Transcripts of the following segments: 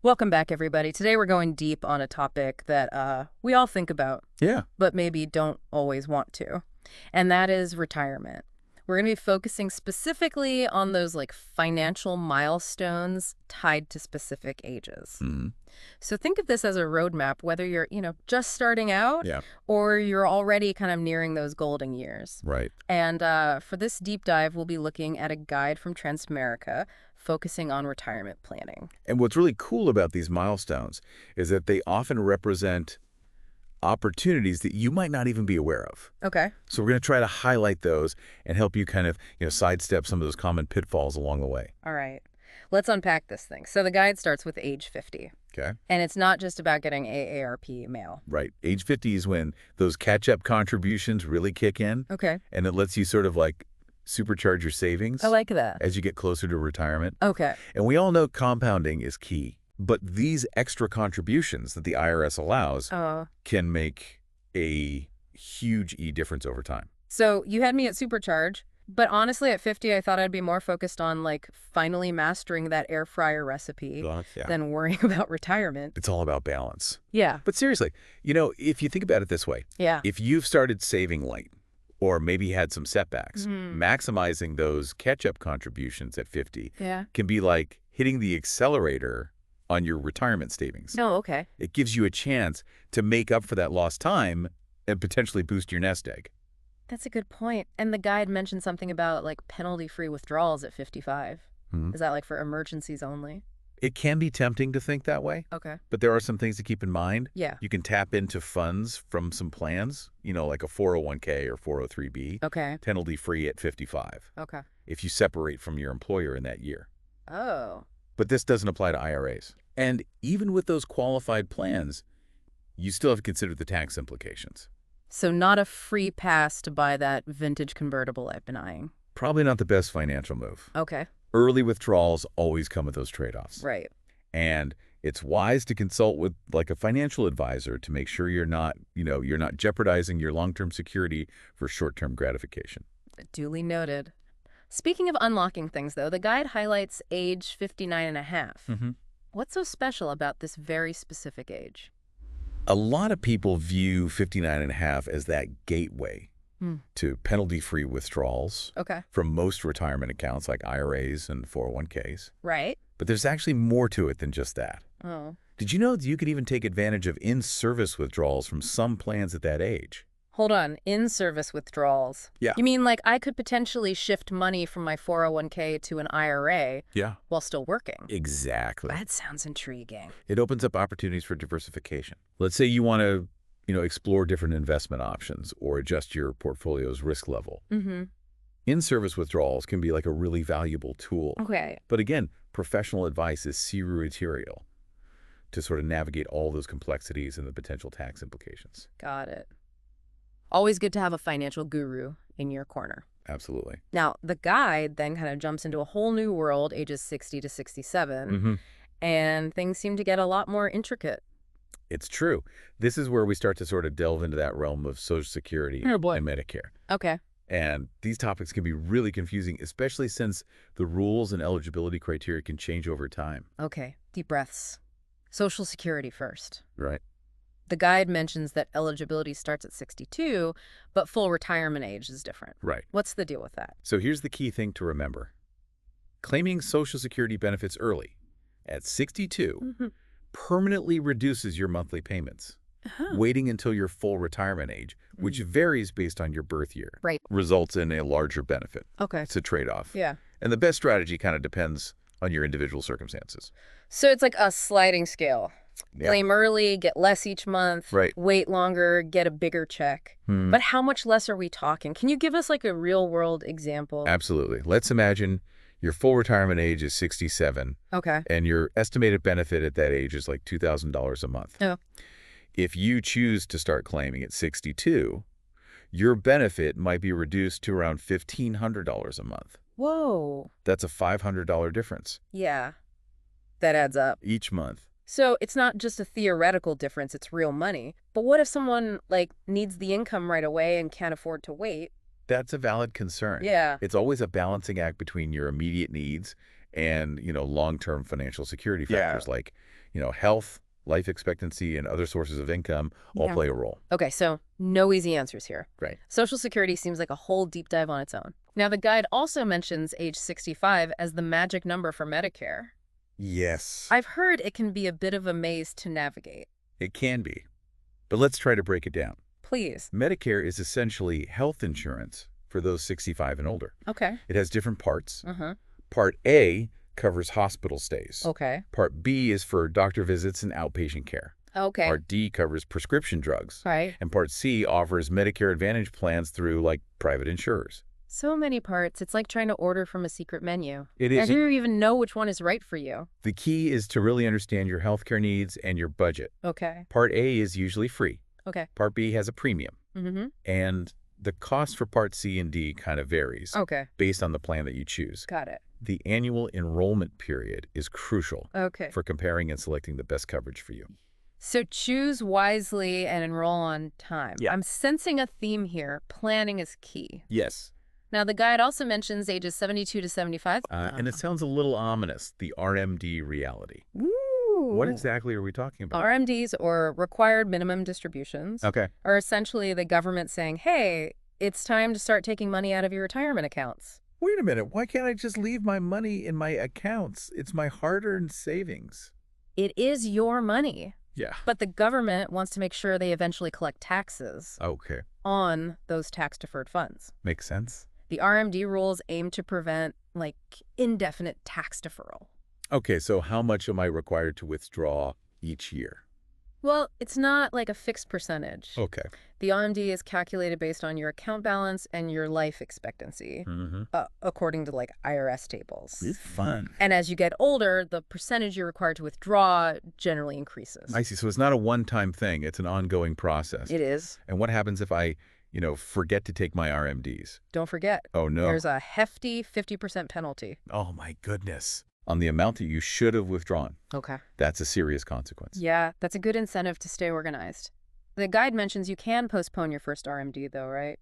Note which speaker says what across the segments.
Speaker 1: Welcome back, everybody. Today we're going deep on a topic that we all think about,
Speaker 2: Yeah.
Speaker 1: but maybe don't always want to, and that is retirement. We're going to be focusing specifically on those financial milestones tied to specific ages.
Speaker 2: Hmm.
Speaker 1: So think of this as a roadmap, whether you're, just starting out
Speaker 2: Yeah.
Speaker 1: or you're already kind of nearing those golden years.
Speaker 2: Right.
Speaker 1: And for this deep dive, we'll be looking at a guide from Transamerica focusing on retirement planning.
Speaker 2: And what's really cool about these milestones is that they often represent opportunities that you might not even be aware of.
Speaker 1: Okay.
Speaker 2: So we're going to try to highlight those and help you kind of, sidestep some of those common pitfalls along the way.
Speaker 1: All right. Let's unpack this thing. So the guide starts with age 50.
Speaker 2: Okay.
Speaker 1: And it's not just about getting AARP mail.
Speaker 2: Right. Age 50 is when those catch-up contributions really kick in.
Speaker 1: Okay.
Speaker 2: And it lets you sort of supercharge your savings
Speaker 1: I like that.
Speaker 2: as you get closer to retirement.
Speaker 1: Okay.
Speaker 2: And we all know compounding is key. But these extra contributions that the IRS allows can make a huge difference over time.
Speaker 1: So you had me at supercharge, but honestly at 50 I thought I'd be more focused on finally mastering that air fryer recipe
Speaker 2: Yeah.
Speaker 1: than worrying about retirement.
Speaker 2: It's all about balance.
Speaker 1: Yeah.
Speaker 2: But seriously, if you think about it this way,
Speaker 1: Yeah.
Speaker 2: if you've started saving late or maybe had some setbacks, maximizing those catch-up contributions at 50
Speaker 1: Yeah.
Speaker 2: can be like hitting the accelerator on your retirement savings.
Speaker 1: Oh, okay.
Speaker 2: It gives you a chance to make up for that lost time and potentially boost your nest egg.
Speaker 1: That's a good point. And the guide mentioned something about penalty-free withdrawals at 55. Is that for emergencies only?
Speaker 2: It can be tempting to think that way,
Speaker 1: Okay.
Speaker 2: but there are some things to keep in mind.
Speaker 1: Yeah.
Speaker 2: You can tap into funds from some plans, like a 401k or 403b,
Speaker 1: Okay.
Speaker 2: penalty-free at 55,
Speaker 1: Okay.
Speaker 2: if you separate from your employer in that year.
Speaker 1: Oh.
Speaker 2: But this doesn't apply to IRAs. And even with those qualified plans, you still have to consider the tax implications.
Speaker 1: So not a free pass to buy that vintage convertible I've been eyeing.
Speaker 2: Probably not the best financial move.
Speaker 1: Okay.
Speaker 2: Early withdrawals always come with those trade-offs.
Speaker 1: Right.
Speaker 2: And it's wise to consult with a financial advisor to make sure you're not jeopardizing your long-term security for short-term gratification.
Speaker 1: Duly noted. Speaking of unlocking things, though, the guide highlights age 59 and a half. What's so special about this very specific age?
Speaker 2: A lot of people view 59 and a half as that gateway to penalty-free withdrawals
Speaker 1: Okay.
Speaker 2: from most retirement accounts like IRAs and 401ks.
Speaker 1: Right.
Speaker 2: But there's actually more to it than just that.
Speaker 1: Oh.
Speaker 2: Did you know that you could even take advantage of in-service withdrawals from some plans at that age?
Speaker 1: Hold on. In-service withdrawals.
Speaker 2: Yeah.
Speaker 1: You mean I could potentially shift money from my 401k to an IRA
Speaker 2: Yeah.
Speaker 1: while still working?
Speaker 2: Exactly.
Speaker 1: That sounds intriguing.
Speaker 2: It opens up opportunities for diversification. Let's say you want to, explore different investment options or adjust your portfolio's risk level. In-service withdrawals can be a really valuable tool.
Speaker 1: Okay.
Speaker 2: But again, professional advice is material to sort of navigate all those complexities and the potential tax implications.
Speaker 1: Got it. Always good to have a financial guru in your corner.
Speaker 2: Absolutely.
Speaker 1: Now, the guide then kind of jumps into a whole new world, ages 60 to 67, and things seem to get a lot more intricate.
Speaker 2: It's true. This is where we start to sort of delve into that realm of Social Security and Medicare.
Speaker 1: Okay.
Speaker 2: And these topics can be really confusing, especially since the rules and eligibility criteria can change over time.
Speaker 1: Okay. Deep breaths. Social Security first.
Speaker 2: Right.
Speaker 1: The guide mentions that eligibility starts at 62, but full retirement age is different.
Speaker 2: Right.
Speaker 1: What's the deal with that?
Speaker 2: So here's the key thing to remember. Claiming Social Security benefits early, at 62, permanently reduces your monthly payments. Waiting until your full retirement age, which varies based on your birth year,
Speaker 1: Right.
Speaker 2: results in a larger benefit.
Speaker 1: Okay.
Speaker 2: It's a trade-off.
Speaker 1: Yeah.
Speaker 2: And the best strategy kind of depends on your individual circumstances.
Speaker 1: So it's like a sliding scale.
Speaker 2: Yeah.
Speaker 1: Claim early, get less each month.
Speaker 2: Right.
Speaker 1: Wait longer, get a bigger check. But how much less are we talking? Can you give us a real-world example?
Speaker 2: Absolutely. Let's imagine your full retirement age is 67,
Speaker 1: Okay.
Speaker 2: and your estimated benefit at that age is $2,000 a month.
Speaker 1: Oh.
Speaker 2: If you choose to start claiming at 62, your benefit might be reduced to around $1,500 a month.
Speaker 1: Whoa.
Speaker 2: That's a $500 difference
Speaker 1: Yeah. That adds up.
Speaker 2: each month.
Speaker 1: So it's not just a theoretical difference, it's real money. But what if someone, needs the income right away and can't afford to wait?
Speaker 2: That's a valid concern.
Speaker 1: Yeah.
Speaker 2: It's always a balancing act between your immediate needs and, long-term financial security
Speaker 1: Yeah.
Speaker 2: factors like, Health, life expectancy, and other sources of income all play a role.
Speaker 1: Okay, so no easy answers here.
Speaker 2: Right.
Speaker 1: Social Security seems like a whole deep dive on its own. Now, the guide also mentions age 65 as the magic number for Medicare.
Speaker 2: Yes.
Speaker 1: I've heard it can be a bit of a maze to navigate.
Speaker 2: It can be. But let's try to break it down.
Speaker 1: Please.
Speaker 2: Medicare is essentially health insurance for those 65 and older.
Speaker 1: Okay.
Speaker 2: It has different parts.
Speaker 1: Uh-huh.
Speaker 2: Part A covers hospital stays.
Speaker 1: Okay.
Speaker 2: Part B is for doctor visits and outpatient care.
Speaker 1: Okay.
Speaker 2: Part D covers prescription drugs.
Speaker 1: Right.
Speaker 2: And Part C offers Medicare Advantage plans through, private insurers.
Speaker 1: So many parts. It's like trying to order from a secret menu.
Speaker 2: It is.
Speaker 1: And you don't even know which one is right for you.
Speaker 2: The key is to really understand your healthcare needs and your budget.
Speaker 1: Okay.
Speaker 2: Part A is usually free.
Speaker 1: Okay.
Speaker 2: Part B has a premium.
Speaker 1: Mm-hmm.
Speaker 2: And the cost for Part C and D kind of varies based on the plan that you choose.
Speaker 1: Got it.
Speaker 2: The annual enrollment period is crucial
Speaker 1: Okay.
Speaker 2: for comparing and selecting the best coverage for you.
Speaker 1: So choose wisely and enroll on time.
Speaker 2: Yeah.
Speaker 1: I'm sensing a theme here. Planning is key.
Speaker 2: Yes.
Speaker 1: Now, the guide also mentions ages 72 to 75.
Speaker 2: And it sounds a little ominous, the RMD reality.
Speaker 1: Ooh.
Speaker 2: What exactly are we talking about?
Speaker 1: RMDs, or required minimum distributions,
Speaker 2: Okay.
Speaker 1: are essentially the government saying, hey, it's time to start taking money out of your retirement accounts.
Speaker 2: Wait a minute. Why can't I just leave my money in my accounts? It's my hard-earned savings.
Speaker 1: It is your money.
Speaker 2: Yeah.
Speaker 1: But the government wants to make sure they eventually collect taxes
Speaker 2: Okay.
Speaker 1: on those tax-deferred funds.
Speaker 2: Makes sense.
Speaker 1: The RMD rules aim to prevent, indefinite tax deferral.
Speaker 2: Okay, so how much am I required to withdraw each year?
Speaker 1: Well, it's not like a fixed percentage.
Speaker 2: Okay.
Speaker 1: The RMD is calculated based on your account balance and your life expectancy, according to, IRS tables.
Speaker 2: It's fun.
Speaker 1: And as you get older, the percentage you're required to withdraw generally increases.
Speaker 2: I see. So it's not a one-time thing. It's an ongoing process.
Speaker 1: It is.
Speaker 2: And what happens if I, forget to take my RMDs?
Speaker 1: Don't forget.
Speaker 2: Oh, no.
Speaker 1: There's a hefty 50% penalty.
Speaker 2: Oh, my goodness. On the amount that you should have withdrawn.
Speaker 1: Okay.
Speaker 2: That's a serious consequence.
Speaker 1: Yeah, that's a good incentive to stay organized. The guide mentions you can postpone your first RMD, though, right?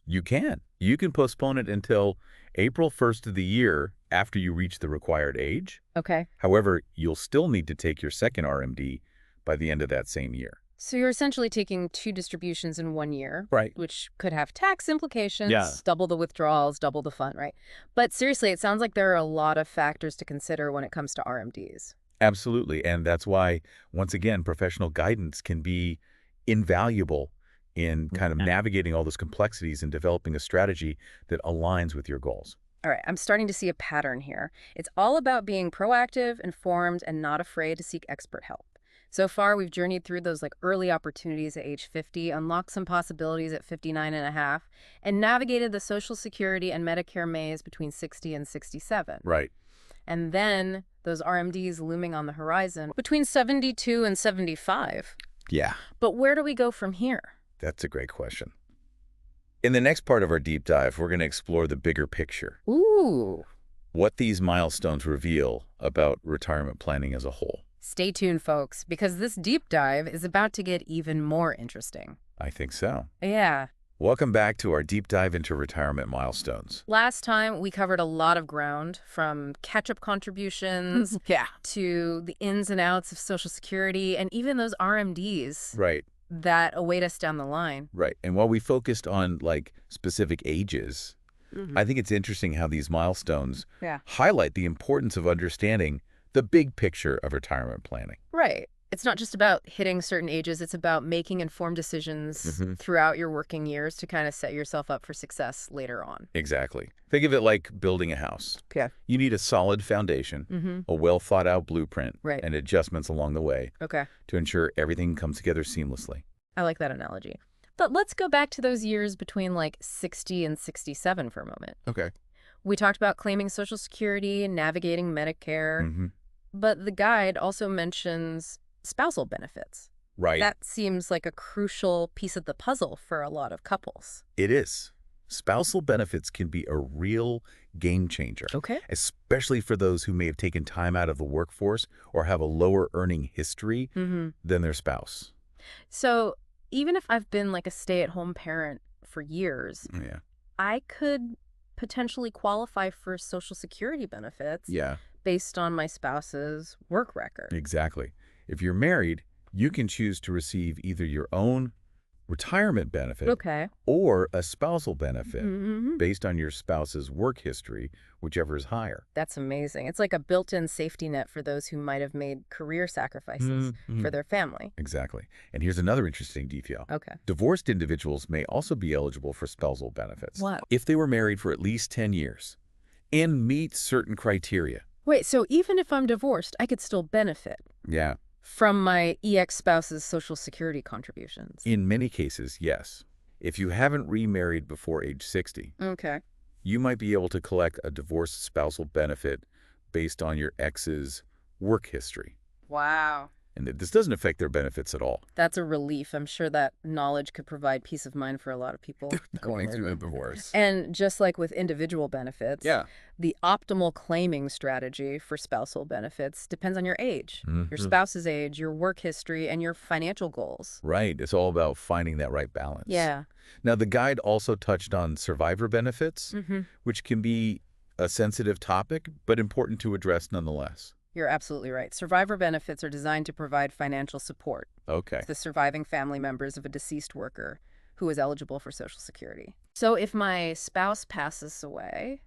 Speaker 2: You can. You can postpone it until April 1st of the year after you reach the required age.
Speaker 1: Okay.
Speaker 2: However, you'll still need to take your second RMD by the end of that same year.
Speaker 1: So you're essentially taking 2 distributions in 1 year.
Speaker 2: Right.
Speaker 1: Which could have tax implications.
Speaker 2: Yeah.
Speaker 1: Double the withdrawals, double the fund, right? But seriously, it sounds like there are a lot of factors to consider when it comes to RMDs.
Speaker 2: Absolutely. And that's why, once again, professional guidance can be invaluable in kind of navigating all those complexities and developing a strategy that aligns with your goals.
Speaker 1: All right, I'm starting to see a pattern here. It's all about being proactive, informed, and not afraid to seek expert help. So far, we've journeyed through those early opportunities at age 50, unlocked some possibilities at 59 and a half, and navigated the Social Security and Medicare maze between 60 and 67.
Speaker 2: Right.
Speaker 1: And then those RMDs looming on the horizon between 72 and 75.
Speaker 2: Yeah.
Speaker 1: But where do we go from here?
Speaker 2: That's a great question. In the next part of our deep dive, we're going to explore the bigger picture.
Speaker 1: Ooh.
Speaker 2: What these milestones reveal about retirement planning as a whole.
Speaker 1: Stay tuned, folks, because this deep dive is about to get even more interesting.
Speaker 2: I think so.
Speaker 1: Yeah.
Speaker 2: Welcome back to our deep dive into retirement milestones.
Speaker 1: Last time, we covered a lot of ground, from catch-up contributions to the ins and outs of Social Security and even those RMDs
Speaker 2: Right.
Speaker 1: that await us down the line.
Speaker 2: Right. And while we focused on specific ages, I think it's interesting how these milestones highlight the importance of understanding the big picture of retirement planning.
Speaker 1: Right. It's not just about hitting certain ages. It's about making informed decisions throughout your working years to kind of set yourself up for success later on.
Speaker 2: Exactly. Think of it like building a house.
Speaker 1: Yeah.
Speaker 2: You need a solid foundation, a well-thought-out blueprint, and adjustments along the way to ensure everything comes together seamlessly.
Speaker 1: I like that analogy. But let's go back to those years between 60 and 67 for a moment.
Speaker 2: Okay.
Speaker 1: We talked about claiming Social Security and navigating Medicare, but the guide also mentions spousal benefits.
Speaker 2: Right.
Speaker 1: That seems like a crucial piece of the puzzle for a lot of couples.
Speaker 2: It is. Spousal benefits can be a real game changer.
Speaker 1: Okay.
Speaker 2: Especially for those who may have taken time out of the workforce or have a lower earning history than their spouse.
Speaker 1: So even if I've been a stay-at-home parent for years, I could potentially qualify for Social Security benefits based on my spouse's work record.
Speaker 2: Exactly. If you're married, you can choose to receive either your own retirement benefit
Speaker 1: Okay.
Speaker 2: or a spousal benefit
Speaker 1: Mm-hmm.
Speaker 2: based on your spouse's work history, whichever is higher.
Speaker 1: That's amazing. It's like a built-in safety net for those who might have made career sacrifices for their family.
Speaker 2: Exactly. And here's another interesting detail.
Speaker 1: Okay.
Speaker 2: Divorced individuals may also be eligible for spousal benefits
Speaker 1: What?
Speaker 2: if they were married for at least 10 years and meet certain criteria.
Speaker 1: Wait, so even if I'm divorced, I could still benefit
Speaker 2: Yeah.
Speaker 1: from my EX spouse's Social Security contributions?
Speaker 2: In many cases, yes. If you haven't remarried before age 60,
Speaker 1: Okay.
Speaker 2: you might be able to collect a divorced spousal benefit based on your ex's work history.
Speaker 1: Wow.
Speaker 2: And this doesn't affect their benefits at all.
Speaker 1: That's a relief. I'm sure that knowledge could provide peace of mind for a lot of people.
Speaker 2: Going through a divorce.
Speaker 1: And just like with individual benefits,
Speaker 2: Yeah.
Speaker 1: the optimal claiming strategy for spousal benefits depends on your age, your spouse's age, your work history, and your financial goals.
Speaker 2: Right. It's all about finding that right balance.
Speaker 1: Yeah.
Speaker 2: Now, the guide also touched on survivor benefits, which can be a sensitive topic, but important to address nonetheless.
Speaker 1: You're absolutely right. Survivor benefits are designed to provide financial support
Speaker 2: Okay.
Speaker 1: to the surviving family members of a deceased worker who is eligible for Social Security. So if my spouse passes away,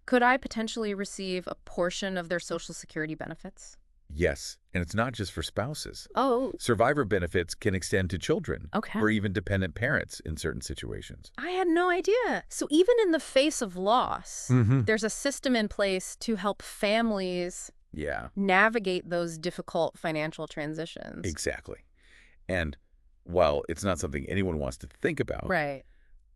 Speaker 1: could I potentially receive a portion of their Social Security benefits?
Speaker 2: Yes. And it's not just for spouses.
Speaker 1: Oh,
Speaker 2: Survivor benefits can extend to children
Speaker 1: okay.
Speaker 2: or even dependent parents in certain situations.
Speaker 1: I had no idea. So even in the face of loss, there's a system in place to help families
Speaker 2: Yeah,
Speaker 1: navigate those difficult financial transitions.
Speaker 2: exactly. And while it's not something anyone wants to think about,
Speaker 1: Right.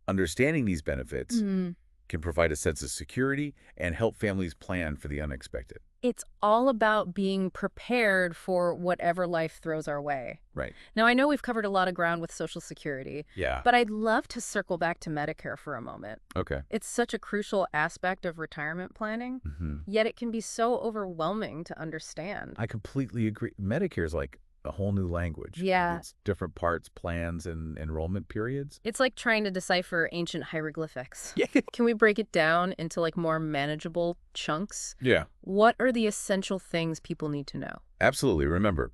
Speaker 2: understanding these benefits can provide a sense of security and help families plan for the unexpected.
Speaker 1: It's all about being prepared for whatever life throws our way.
Speaker 2: Right.
Speaker 1: Now, I know we've covered a lot of ground with Social Security,
Speaker 2: Yeah.
Speaker 1: but I'd love to circle back to Medicare for a moment.
Speaker 2: Okay.
Speaker 1: It's such a crucial aspect of retirement planning, yet it can be so overwhelming to understand.
Speaker 2: I completely agree. Medicare is like a whole new language.
Speaker 1: Yeah.
Speaker 2: It's different parts, plans, and enrollment periods.
Speaker 1: It's like trying to decipher ancient hieroglyphics.
Speaker 2: Yeah.
Speaker 1: Can we break it down into like more manageable chunks?
Speaker 2: Yeah.
Speaker 1: What are the essential things people need to know?
Speaker 2: Absolutely. Remember,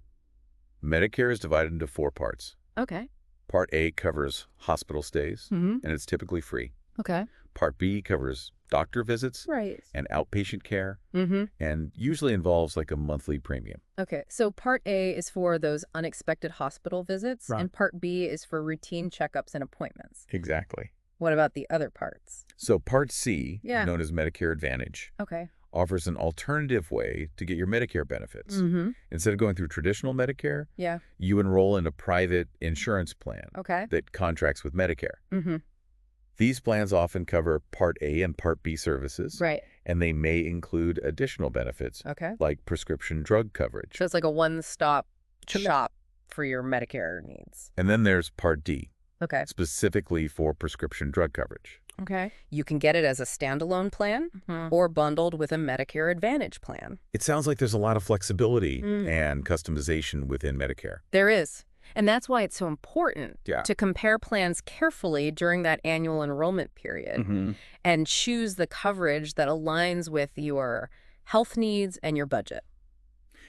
Speaker 2: Medicare is divided into 4 parts.
Speaker 1: Okay.
Speaker 2: Part A covers hospital stays, and it's typically free.
Speaker 1: Okay.
Speaker 2: Part B covers doctor visits
Speaker 1: Right.
Speaker 2: and outpatient care, and usually involves like a monthly premium.
Speaker 1: Okay, so Part A is for those unexpected hospital visits,
Speaker 2: Right.
Speaker 1: and Part B is for routine checkups and appointments.
Speaker 2: Exactly.
Speaker 1: What about the other parts?
Speaker 2: So Part C,
Speaker 1: Yeah.
Speaker 2: known as Medicare Advantage,
Speaker 1: Okay.
Speaker 2: offers an alternative way to get your Medicare benefits.
Speaker 1: Mm-hmm.
Speaker 2: Instead of going through traditional Medicare,
Speaker 1: Yeah.
Speaker 2: you enroll in a private insurance plan
Speaker 1: Okay.
Speaker 2: that contracts with Medicare.
Speaker 1: Mm-hmm.
Speaker 2: These plans often cover Part A and Part B services,
Speaker 1: Right.
Speaker 2: and they may include additional benefits
Speaker 1: Okay.
Speaker 2: like prescription drug coverage.
Speaker 1: So it's like a one-stop shop for your Medicare needs.
Speaker 2: And then there's Part D,
Speaker 1: Okay.
Speaker 2: specifically for prescription drug coverage.
Speaker 1: Okay. You can get it as a standalone plan or bundled with a Medicare Advantage plan.
Speaker 2: It sounds like there's a lot of flexibility and customization within Medicare.
Speaker 1: There is. And that's why it's so important
Speaker 2: Yeah.
Speaker 1: to compare plans carefully during that annual enrollment period and choose the coverage that aligns with your health needs and your budget.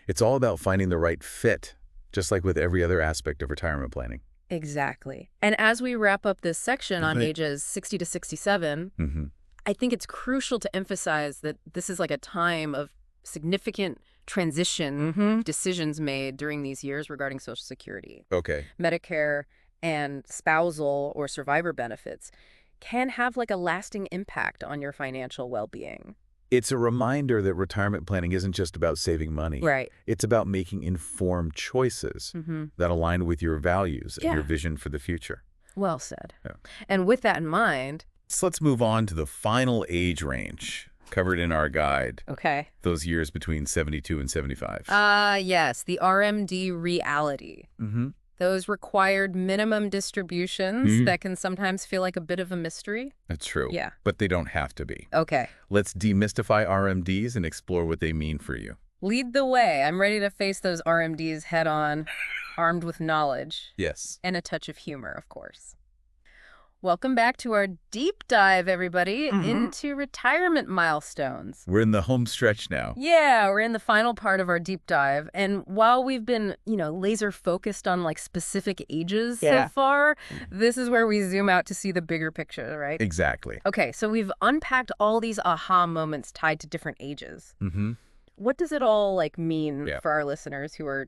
Speaker 2: It's all about finding the right fit, just like with every other aspect of retirement planning.
Speaker 1: Exactly. And as we wrap up this section on
Speaker 2: Right.
Speaker 1: ages 60 to 67, I think it's crucial to emphasize that this is like a time of significant transition decisions made during these years regarding Social Security.
Speaker 2: Okay.
Speaker 1: Medicare and spousal or survivor benefits can have like a lasting impact on your financial well-being.
Speaker 2: It's a reminder that retirement planning isn't just about saving money.
Speaker 1: Right.
Speaker 2: It's about making informed choices that align with your values and
Speaker 1: Yeah.
Speaker 2: your vision for the future.
Speaker 1: Well said.
Speaker 2: Yeah.
Speaker 1: And with that in mind,
Speaker 2: So let's move on to the final age range covered in our guide,
Speaker 1: okay.
Speaker 2: those years between 72 and 75.
Speaker 1: Yes, the RMD reality. Those required minimum distributions that can sometimes feel like a bit of a mystery.
Speaker 2: That's true.
Speaker 1: Yeah.
Speaker 2: But they don't have to be.
Speaker 1: Okay.
Speaker 2: Let's demystify RMDs and explore what they mean for you.
Speaker 1: Lead the way. I'm ready to face those RMDs head on, armed with knowledge
Speaker 2: Yes.
Speaker 1: and a touch of humor, of course. Welcome back to our deep dive, everybody, into retirement milestones.
Speaker 2: We're in the home stretch now.
Speaker 1: Yeah, we're in the final part of our deep dive. And while we've been, laser focused on like specific ages so far, this is where we zoom out to see the bigger picture, right?
Speaker 2: Exactly.
Speaker 1: Okay, so we've unpacked all these aha moments tied to different ages. What does it all mean for our listeners who are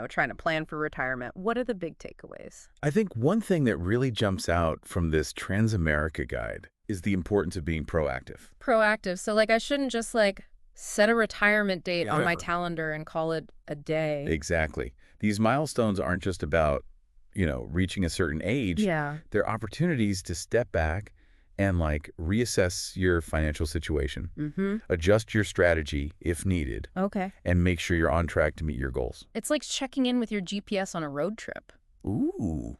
Speaker 1: trying to plan for retirement? What are the big takeaways?
Speaker 2: I think one thing that really jumps out from this Transamerica guide is the importance of being proactive.
Speaker 1: Proactive. So I shouldn't just set a retirement date on my calendar and call it a day.
Speaker 2: Exactly. These milestones aren't just about, reaching a certain age.
Speaker 1: Yeah.
Speaker 2: They're opportunities to step back and reassess your financial situation, adjust your strategy if needed, and make sure you're on track to meet your goals.
Speaker 1: It's like checking in with your GPS on a road trip.
Speaker 2: Ooh,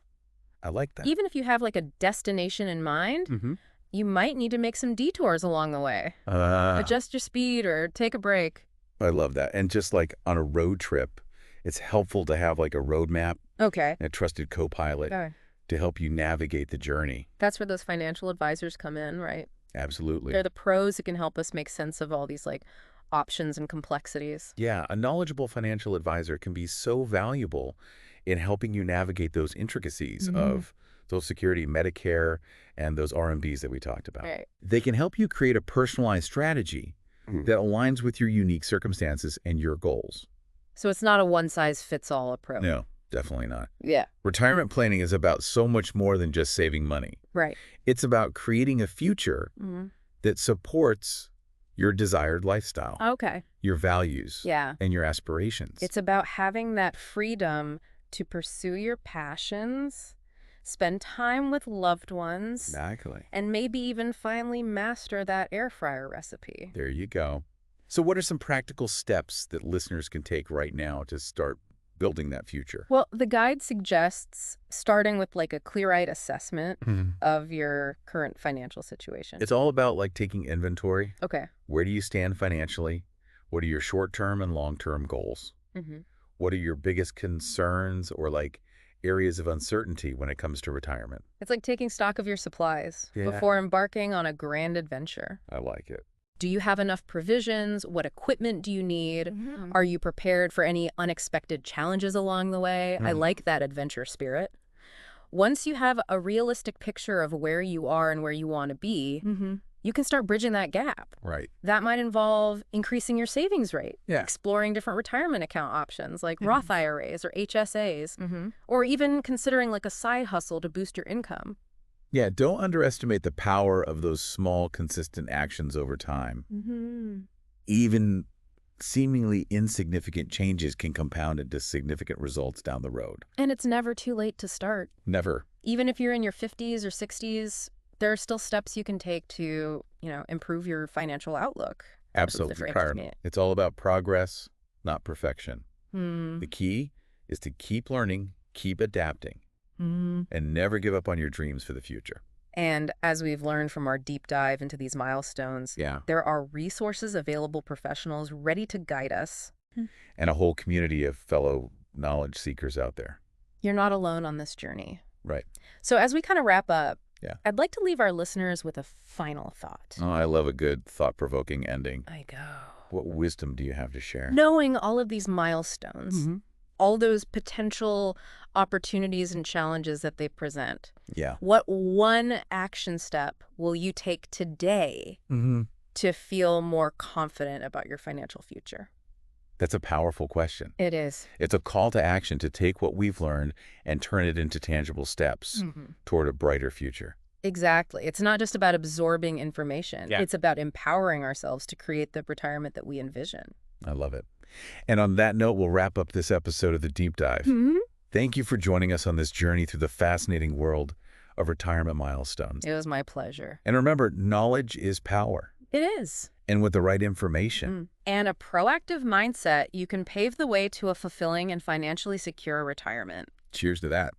Speaker 2: I like that.
Speaker 1: Even if you have a destination in mind, you might need to make some detours along the way. Adjust your speed or take a break.
Speaker 2: I love that. And just on a road trip, it's helpful to have a road map, and a trusted co-pilot. To help you navigate the journey.
Speaker 1: That's where those financial advisors come in, right?
Speaker 2: Absolutely.
Speaker 1: They're the pros who can help us make sense of all these options and complexities.
Speaker 2: Yeah, a knowledgeable financial advisor can be so valuable in helping you navigate those intricacies of Social Security, Medicare, and those RMBs that we talked about.
Speaker 1: Right.
Speaker 2: They can help you create a personalized strategy that aligns with your unique circumstances and your goals.
Speaker 1: So it's not a one-size-fits-all approach.
Speaker 2: No. Definitely not.
Speaker 1: Yeah.
Speaker 2: Retirement planning is about so much more than just saving money.
Speaker 1: Right.
Speaker 2: It's about creating a future that supports your desired lifestyle, your values, and your aspirations.
Speaker 1: It's about having that freedom to pursue your passions, spend time with loved ones,
Speaker 2: Exactly.
Speaker 1: and maybe even finally master that air fryer recipe.
Speaker 2: There you go. So what are some practical steps that listeners can take right now to start building that future?
Speaker 1: Well, the guide suggests starting with a clear-eyed assessment of your current financial situation.
Speaker 2: It's all about taking inventory.
Speaker 1: Okay.
Speaker 2: Where do you stand financially? What are your short-term and long-term goals? What are your biggest concerns or areas of uncertainty when it comes to retirement?
Speaker 1: It's like taking stock of your supplies before embarking on a grand adventure.
Speaker 2: I like it.
Speaker 1: Do you have enough provisions? What equipment do you need? Are you prepared for any unexpected challenges along the way? I like that adventure spirit. Once you have a realistic picture of where you are and where you want to be, you can start bridging that gap.
Speaker 2: Right.
Speaker 1: That might involve increasing your savings rate,
Speaker 2: Yeah.
Speaker 1: exploring different retirement account options like Roth IRAs or HSAs, or even considering a side hustle to boost your income.
Speaker 2: Yeah, don't underestimate the power of those small, consistent actions over time. Even seemingly insignificant changes can compound into significant results down the road.
Speaker 1: And it's never too late to start.
Speaker 2: Never.
Speaker 1: Even if you're in your 50s or 60s, there are still steps you can take to, improve your financial outlook.
Speaker 2: Absolutely. It's all about progress, not perfection. The key is to keep learning, keep adapting. And never give up on your dreams for the future.
Speaker 1: And as we've learned from our deep dive into these milestones, there are resources available, professionals ready to guide us.
Speaker 2: And a whole community of fellow knowledge seekers out there.
Speaker 1: You're not alone on this journey.
Speaker 2: Right.
Speaker 1: So as we kind of wrap up, I'd like to leave our listeners with a final thought.
Speaker 2: Oh, I love a good thought-provoking ending.
Speaker 1: I go.
Speaker 2: What wisdom do you have to share?
Speaker 1: Knowing all of these milestones, all those potential opportunities and challenges that they present.
Speaker 2: Yeah.
Speaker 1: What one action step will you take today to feel more confident about your financial future?
Speaker 2: That's a powerful question.
Speaker 1: It is.
Speaker 2: It's a call to action to take what we've learned and turn it into tangible steps toward a brighter future.
Speaker 1: Exactly. It's not just about absorbing information. It's about empowering ourselves to create the retirement that we envision.
Speaker 2: I love it. And on that note, we'll wrap up this episode of The Deep Dive. Thank you for joining us on this journey through the fascinating world of retirement milestones.
Speaker 1: It was my pleasure.
Speaker 2: And remember, knowledge is power.
Speaker 1: It is.
Speaker 2: And with the right information.
Speaker 1: And a proactive mindset, you can pave the way to a fulfilling and financially secure retirement.
Speaker 2: Cheers to that.